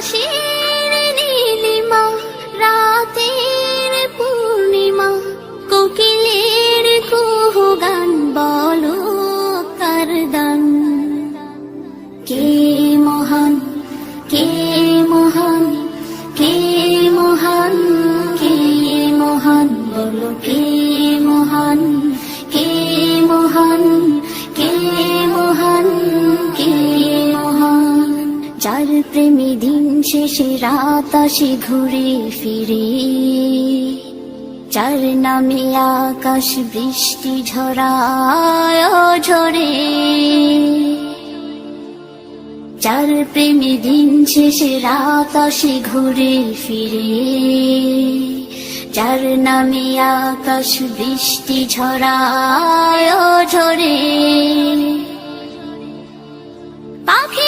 আকাশের নীলিমা, রাতের পূর্ণিমা, কোকিলের কুহু গান, বলো কার দান। কে মহান, কে মহান, কে মহান, কে মহান, বলো কে মহান, কে মহান, কে মহান, কে মহান। যার প্রেমে দিন শেষে রাত আসে ঘুরে ফিরে, যার নামে আকাশ বৃষ্টি ঝরায় ঝরে, যার প্রেমে দিন শেষে রাত আসে ঘুরে ফিরে, যার নামে আকাশ বৃষ্টি ঝরায় ঝরে। পাখি